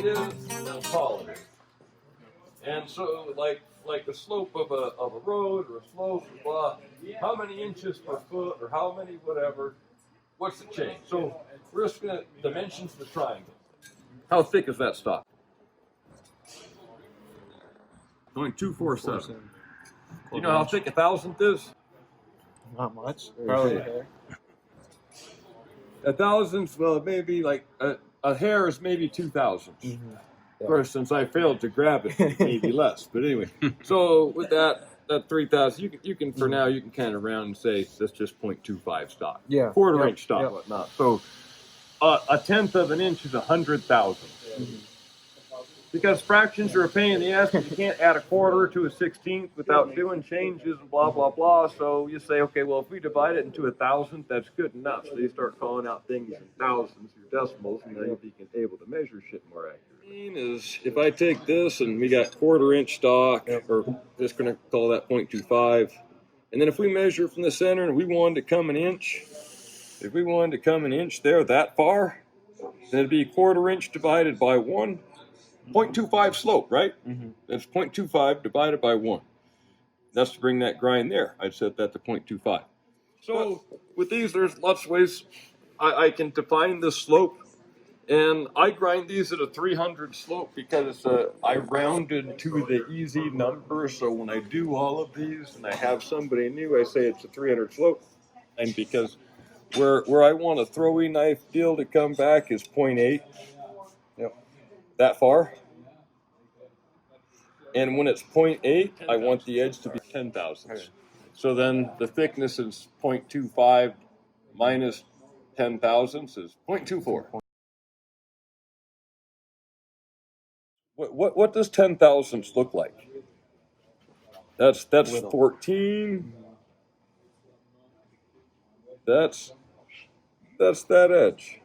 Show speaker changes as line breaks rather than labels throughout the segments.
it is and how tall it is. And so, like the slope of a road or a slope, blah, how many inches per foot or how many whatever, what's the change? So we're just going to dimensions the triangle. How thick is that stock? 0.247. Do you know how thick a thousandth is?
Not much. Probably a hair.
A thousandth, well, maybe like a hair is maybe 2,000.
Mm-hmm.
Of course, since I failed to grab it, maybe less. But anyway, so with that 3,000, you can for now you can kind of round and say that's just 0.25 stock.
Yeah.
Quarter inch stock, whatnot. So a tenth of an inch is 100,000. Mm-hmm. Because fractions are a pain in the ass, you can't add a quarter to a 16th without doing changes and blah, blah, blah. So you say, okay, well, if we divide it into 1,000th, that's good enough. So you start calling out things in thousands or decimals, and then you'll be able to measure shit more accurately. Is if I take this and we got quarter inch stock, or just going to call that 0.25, and then if we measure from the center and we wanted to come an inch, if we wanted to come an inch there that far, then it'd be a quarter inch divided by 1. 0.25 slope, right? Mm-hmm. That's 0.25 divided by 1. That's to bring that grind there. I'd set that to 0.25. So with these, there's lots of ways I can define this slope. And I grind these at a 300 slope because I rounded to the easy number. So when I do all of these and I have somebody new, I say it's a 300 slope. And because where I want a throwing knife deal to come back is 0.8. Yep. That far. And when it's 0.8, I want the edge to be 10 thousandths. So then the thickness is 0.25 minus 10 thousandths is 0.24. What does 10 thousandths look like? That's 14. That's that edge.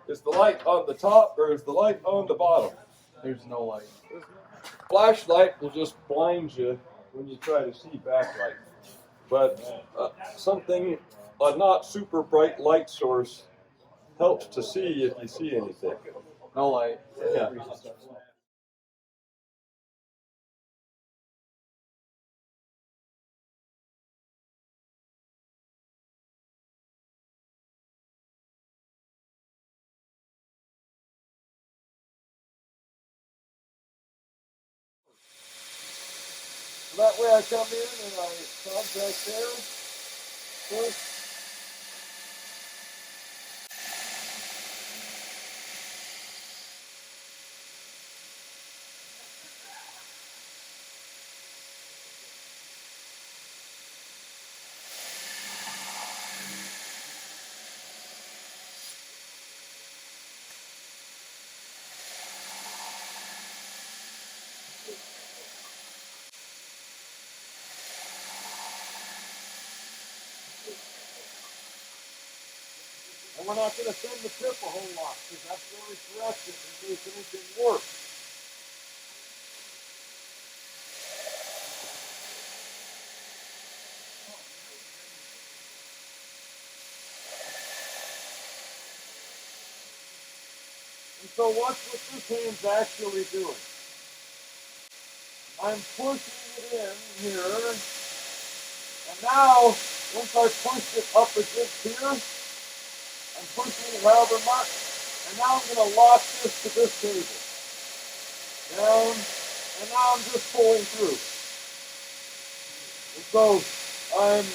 Is the light on the top or is the light on the bottom?
There's no light.
Flashlight will just blind you when you try to see backlight. But something, a not super bright light source helps to see if you see anything.
No light.
Yeah. So that way I come in and I contact there. First. And we're not going to send the tip a whole lot because that's going to correct it in case anything works. And so watch what this hand's actually doing. I'm pushing it in here. And now, once I push it up against here, I'm pushing it however much. And now I'm going to lock this to this table. Down. And now I'm just pulling through. And so I'm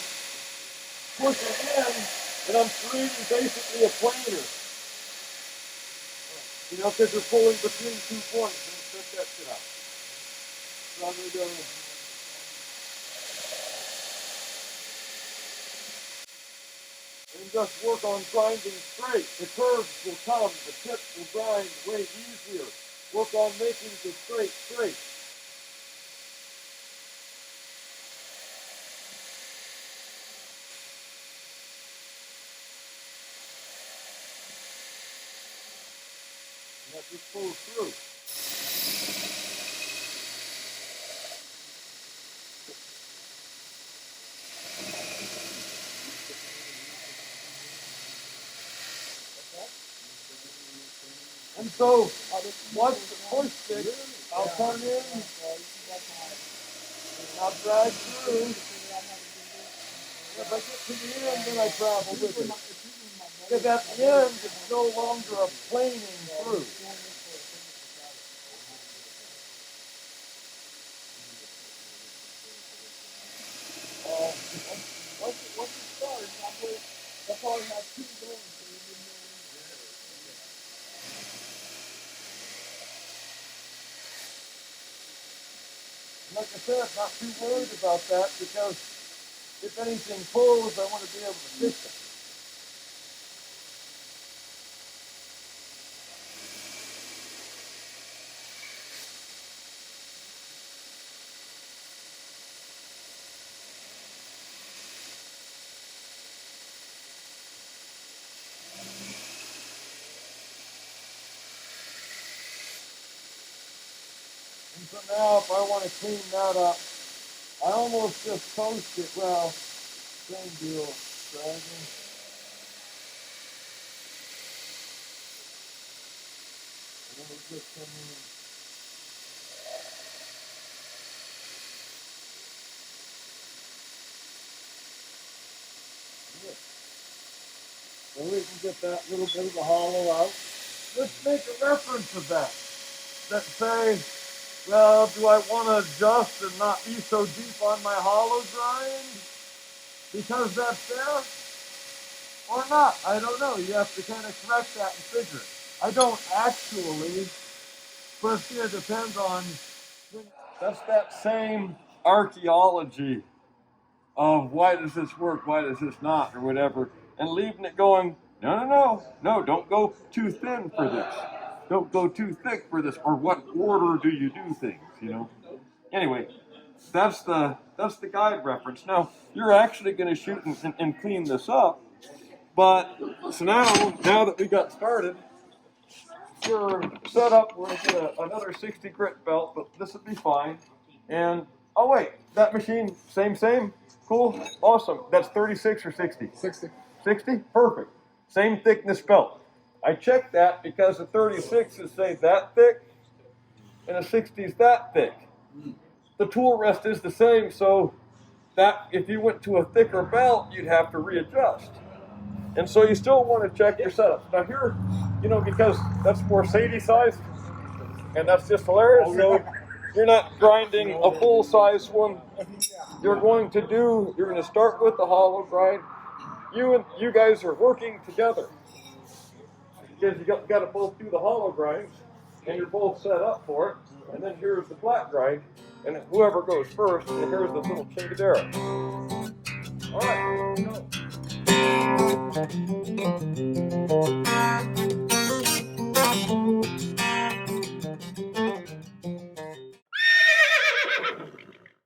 pushing in and I'm creating basically a planer. You know, because you're pulling between 2 points and check that shit out. So I'm going to go and just work on grinding straight. The curves will come, the tips will grind way easier. Work on making the straight straight. And that just pulls through. And so once the push stick, I'll turn in, and I'll drag through. If I get to the end, then I travel with it. Because at the end, it's no longer a planing through. Once it starts, I'll probably have two going. Like I said, not too worried about that because if anything pulls, I want to be able to fix it. And so now if I want to clean that up, I almost just toast it. Well, same deal, dragging. And then we just come in. So we can get that little bit of the hollow out. Let's make a reference of that. Let's say, well, do I want to adjust and not be so deep on my hollow grind because that's there? Or not? I don't know. You have to kind of correct that and figure it. I don't actually, but it depends on, that's that same archaeology of why does this work, why does this not, or whatever, and leaving it going, no, don't go too thin for this. Don't go too thick for this, or what order do you do things, you know? Anyway, that's the guide reference. Now, you're actually going to shoot and clean this up, but, so now that we got started, you're set up, we're going to get another 60 grit belt, but this will be fine. And, oh wait, that machine, same? Cool, awesome. That's 36 or 60?
60.
60? Perfect. Same thickness belt. I checked that because the 36 is, say, that thick, and the 60 is that thick. The tool rest is the same, so that if you went to a thicker belt, you'd have to readjust. And so you still want to check your setup. Now here, you know, because that's more Sadie size, and that's just hilarious. So you're not grinding a full size one. You're going to start with the hollow grind. You guys are working together. Because you got to both do the hollow grinds, and you're both set up for it. And then here's the flat grind, and whoever goes first, and here's the little chingadera. All right.